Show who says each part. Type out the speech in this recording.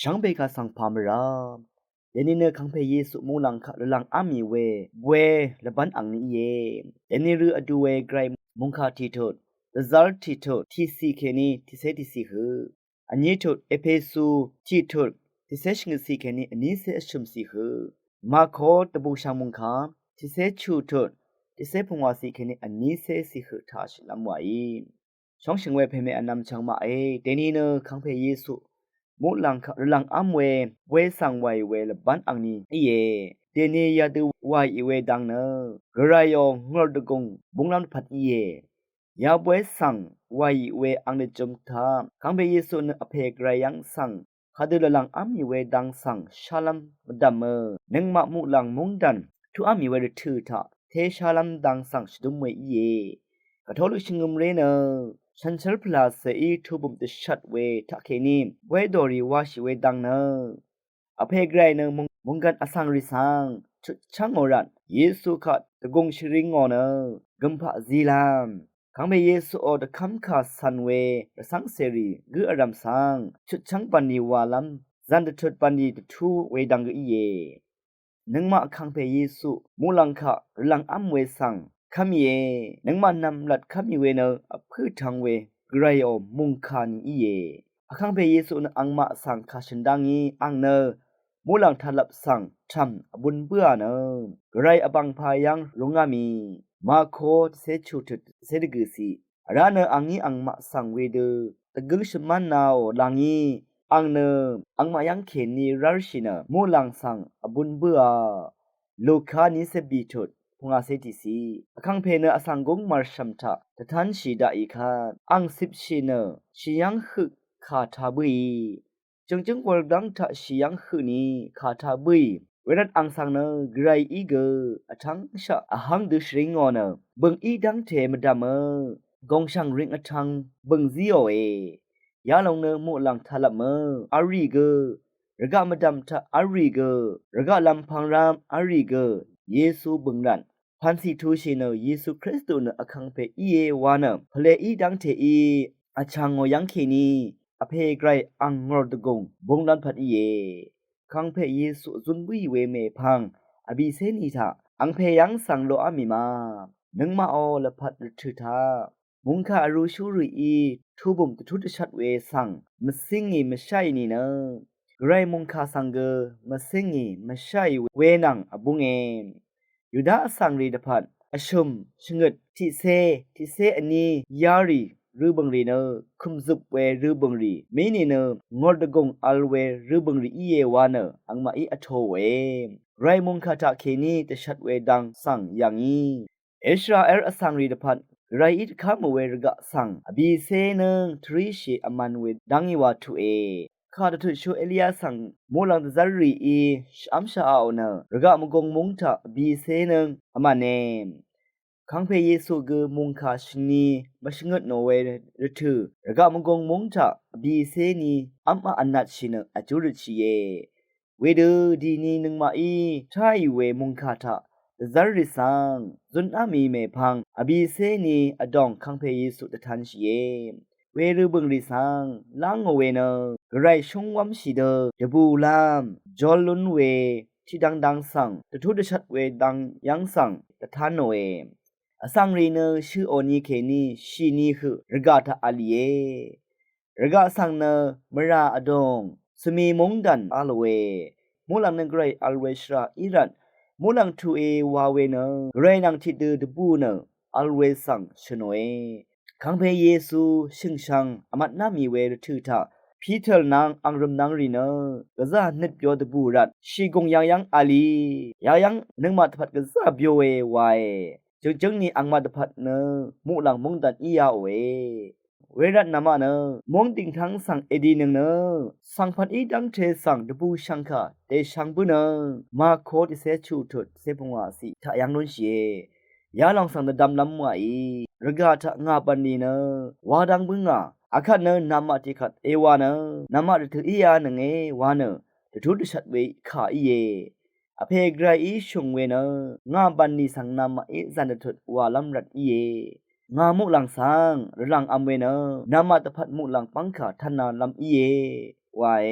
Speaker 1: ช่างเบกาสังพามรามเดนิเนคังเพเยสุมูลังคะลังอามีเวละบันอังนี้เยเดนิรืออดูเวไกรมุงคาทีโทดresult ทีโทดที่ซีเคนีที่เซติซีฮืออันนี้โทดเอเพซูทีโทดที่เซชงซีเคนีอันนี้เซชุมซีฮือมาโคตบูชามุงคาที่เซชูโทดที่เซพงวาซีเคนีอันนี้เซซีฮือทาชลำไว้ช่องชิงเวเพเมอันนำช่างมาเดนิเนคังเพเยสุมูลังคะลังอัมเวสังไวเวละบันอังนี้เยเดนียาดูวายเวดังเนกระไรยองงอดกงบุงลำพัดเยยาเวสังวายเวอังเดจมทาคังเบเยสุนอเพกไรยังสังคาดูละลังอามีเวดังสังชาลัมดัมเมนึงมามูลังมุงดันทุอามีเวรทือทาเทชาลัมดังสังชดุมเวเยกะทอลุชิงุมเรเนฉันเชลพลาเซอีทูบุมติชัดเวทักเคนีเวดอรีวาชิเวดังเนอเพไกรเนมุงกันอสังริสังชุดช่างโอรันเยซูขัดตะกงชริงอเนกัมพะซีลามขังเบเยซูออดคัมคาสันเวระสังเสรีกืออรัมสังชุดช่างปันนีวาลัมจันตชุดปันนีตทูเวดังกอีเยนึงมาคังเบเยซูมูลังคะลังอัมเวสังคำเยนังมันนำหลัดคำเวเนอพืชทางเวไกรอมุงคานีเยอคังเพเยซูนอังมาสังคาชันดังอีอังเนมูลังทัลับสังทำบุญเบื่อเนไกรอบังพายังลงอามีมาโคเซชูตุเซดกสีร้านเนอังอีอังมาสังเวเดตะกึงชมันนาวลังอีอังเนอังมายังเขนีรารชินะมูลังสังบุญเบื่อลูกานิเซบีทุดพงอาเซติสีคังเพเนอสังกงมาร์ชัมทะตะทันชีดาอีคาอังสิบชีเนชียังฮึกขาทาบุยจึงวอลดังทะชียังฮึนีขาทาบุยเวรัตอังสังเนไกรอีเกอทังชะอหังดุชริงอเนบึงอีดังเทมดามกงช่างริงอทังบึงซีโอเอยาลงเนมูลังทะละอารีเกระกะมดามทะอารีเกระกะลำพังรามอารีเกเยซูบึงรันพันสิทูชินเยซูคริสต์นอคังเพอีเอวานเพลอีดังเทอีอาชังโอยังเคนีอเพไกรอังงอดกงบงดันพัดอีเอคังเพเยซูจุนบุยเวเมพังอบิเซนีทาอังเพยังสังโลอามิมานึงมาออละพัดทึทามุงคาอรูชูรีอีทูบุมตทุตชัดเวสังมสิงงีมชัยนีเนไกรมุงคาสังเกมสิงงีมชัยเวนังอบุงเอยูดาสังรีดพัดอชุมชงดทิเซอันนี้ยารีรูบังรีเนคุมซุบเวรูบังรีเมนีเนงอดกงอัลเวรูบังรีอีเยวานอังมาอีอโทเวไรมุงคาตาเคนีตชัดเวดังสังอย่างนี้อิสราเอลอสังรีดพัดไรอิดคามเวรกะสังอบีเซนทริชีอมันเวดังอีวาทูเอข้าดทุชูเอลียสังมูลังตะซารีอีชัมชาเอาเนรกะมกงมุงทะบีเซนอมันเนคังเพเยซูเกมุงคาชนีมชงดโนเวรทูรกะมกงมุงทะบีเซนีอัมมาอันนัดชินอจุรชีเยเวเดดีนีนึงมาอีทายเวมุงคาทะซาริสังจุนอามีเมพังอบีเซนีอดองคังเพเยซูตะทันชีเยเวรุบึงริสังลางเวเนกไรชงวัมชีเดยบูลามจอลุนเวที่ดังสังตะทุดชัดเวดังยังสังตะทานเวอสังรีเนชื่อโอนีเคนีชีนีคือรกาทะอาลีเยรกาสังเนมราอดงสมีมงดันอาลเวมูลังนังไกรอัลเวชราอิรันมูลังทูเอวาเวเนไกรนังทิดดบูเนอัลเวสังชโนเอคังเพเยซูชิงชังอมัดนามีเวรทือทาพีเทลนางอังรมนางรีเนกะซาเน็ดเปียวดบูรัดชีกงยังอาลียังนึงมาตพัดกะซาเปียวเวไวจึงนี่อังมาตพัดเนมูหลังมงดันอียาเวเวรัตนามะเนมงติงทั้งสังเอดีนึงเนสังพันอีดังเทสังดบูชังคาเตชังบุเนมาโคติเซชูทุดเซพงวาสีทะยังนุนเชยาลองสังดำลำมาอีรกาทะงาปันนีเนวาดังบึงอาคัดเนนามาติคัดเอวาเนนามาตถืออียานึงเอวาเนตทุดชัดเวขาอีเยอเพไกรอีชงเวเนงาปันนีสังนามาเอจันตทุดวาลัมรัดอีเยงามุลังสังหรือลังอัมเวเนนามาตพัดมุลังปังขาทนาลำอีเยวาเอ